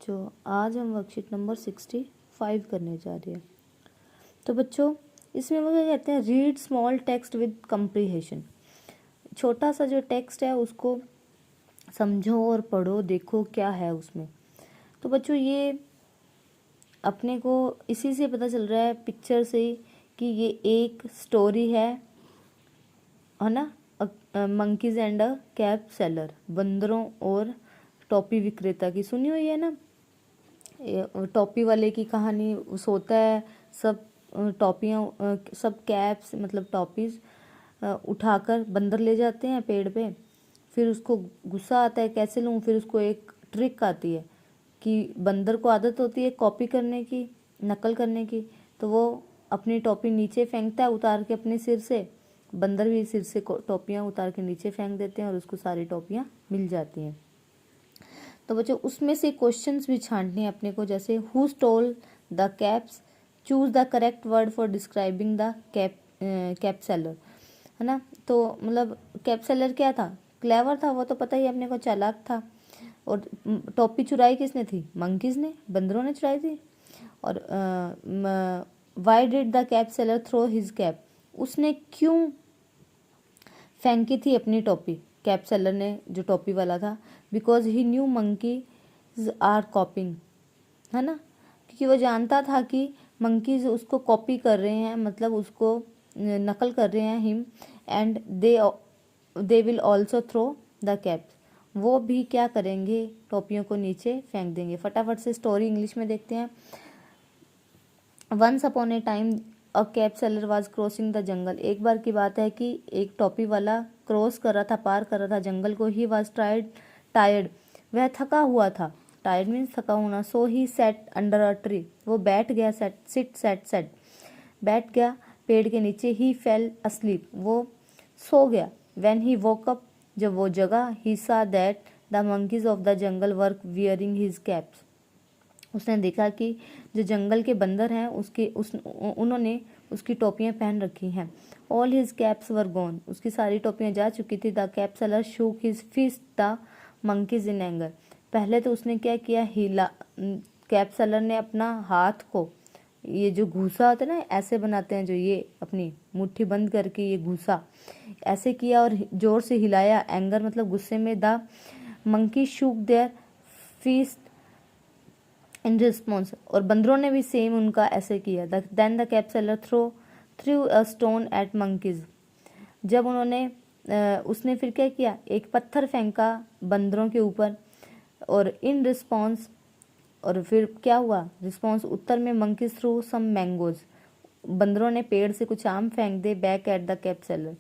बच्चों, आज हम वर्कशीट नंबर 65 करने जा रहे हैं। तो बच्चों, इसमें वो क्या कहते हैं, read small text with comprehension. छोटा सा जो टेक्स्ट है उसको समझो और पढ़ो, देखो क्या है उसमें। तो बच्चों, ये अपने को इसी से पता चल रहा है, पिक्चर से ही, कि ये एक स्टोरी है ना। Monkeys and a cap seller, बंदरों और टॉपी विक्रेता की सुनी हुई है ना। टॉपी वाले की कहानी सोता है, सब टॉपियाँ, सब कैप्स मतलब टॉपीज उठाकर बंदर ले जाते हैं पेड़ पे। फिर उसको गुस्सा आता है कैसे लूँ, फिर उसको एक ट्रिक आती है कि बंदर को आदत होती है कॉपी करने की, नकल करने की। तो वो अपनी टॉपी नीचे फेंकता है उतार के अपने सिर से, बंदर भी सिर से टॉपियाँ उतार के नीचे फेंक देते हैं और उसको सारी टॉपियाँ मिल जाती हैं। तो बच्चों, उसमें से क्वेश्चंस भी छांटने हैं अपने को, जैसे who stole the caps, choose the correct word for describing the cap seller, है ना। तो मतलब कैप सेलर क्या था, क्लेवर था, वो तो पता ही अपने को, चालाक था। और टोपी चुराई किसने थी, मंकीज ने, बंदरों ने चुराई थी। और why did the cap seller throw his cap, उसने क्यों फेंकी थी अपनी टोपी, कैप सेलर ने, जो टोपी वाला था। Because he knew monkeys are copying, है ना, क्योंकि वो जानता था कि मंकीज उसको कॉपी कर रहे हैं, मतलब उसको नकल कर रहे हैं him, and they will also throw the caps, वो भी क्या करेंगे, टोपियों को नीचे फेंक देंगे। फटाफट से स्टोरी इंग्लिश में देखते हैं। Once upon a time a cap seller was crossing the jungle, एक बार की बात है कि एक टोपी वाला क्रॉस कर रहा था, पार कर रहा था जंगल को। ही वाज टायर्ड, वह थका हुआ था। टायर्ड मीन्स थका होना। सो ही सेट अंडर अ ट्री, वो बैठ गया, सेट बैठ गया पेड़ के नीचे। ही फेल अस्लीप, वो सो गया। व्हेन ही वोक अप, जब वो जगा, ही सा that the monkeys of the jungle work wearing his caps, उसने देखा कि जो जंगल के बंदर हैं उन्होंने उसकी टोपियां पहन रखी हैं। All his caps were gone, उसकी सारी टोपियां जा चुकी थी। The cap seller shook his fist the monkeys in anger, पहले तो उसने क्या किया, हिला, कैप सेलर ने अपना हाथ को, ये जो घूसा होता है ना, ऐसे बनाते हैं जो, ये अपनी मुट्ठी बंद करके ये घूसा ऐसे किया और जोर से हिलाया। एंगर मतलब गुस्से में। The monkey shook their fist in response, और बंदरों ने भी सेम उनका ऐसे किया। Then the cap seller threw a stone at monkeys, जब उसने फिर क्या किया, एक पत्थर फेंका बंदरों के ऊपर। और इन रिस्पॉन्स, और फिर क्या हुआ, रिस्पॉन्स उत्तर में, मंकीज थ्रू सम मैंगोज, बंदरों ने पेड़ से कुछ आम फेंक दे back at the cap seller,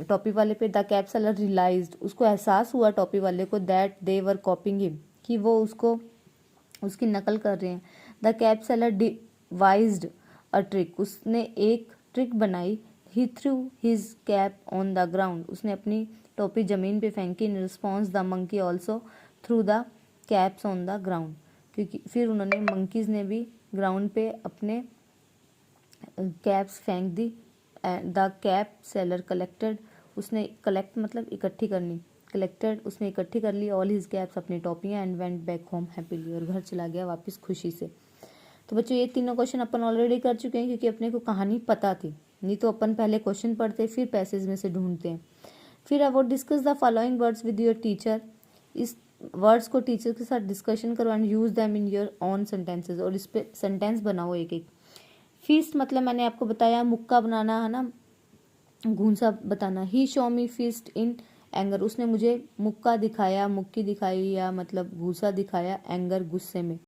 टॉपी वाले पे। द कैप सेलर रियलाइज्ड, उसको एहसास हुआ टॉपी वाले को, दैट दे वर कॉपिंग हिम, कि वो उसकी नकल कर रहे हैं। The cap seller devised a trick, उसने एक ट्रिक बनाई। He threw his cap on the ground, उसने अपनी टोपी जमीन पे फेंकी। In response the monkey also threw the caps on the ground, क्योंकि फिर उन्होंने, मंकीज ने भी ग्राउंड पे अपने कैप्स फेंक दी। द कैप सेलर कलेक्टेड, उसने कलेक्ट मतलब इकट्ठी करनी, कलेक्टेड उसने इकट्ठी कर ली। ऑल हिज कैप्स, अपनी टॉपियाँ, and went back home happily, और घर चला गया वापस खुशी से। तो बच्चों, ये तीनों क्वेश्चन अपन ऑलरेडी कर चुके हैं, क्योंकि अपने को कहानी पता थी, नहीं तो अपन पहले क्वेश्चन पढ़ते फिर पैसेज में से ढूंढते हैं। फिर अब discuss the following words with your teacher, इस वर्ड्स को टीचर के साथ डिस्कशन करो and use them in your on sentences, और इस पे सेंटेंस बनाओ एक एक। फीस्ट मतलब मैंने आपको बताया, मुक्का बनाना, है ना, घूंसा बताना। He show me fist in anger, उसने मुझे मुक्का दिखाया, मुक्की दिखाई, या मतलब घूसा दिखाया, एंगर गुस्से में।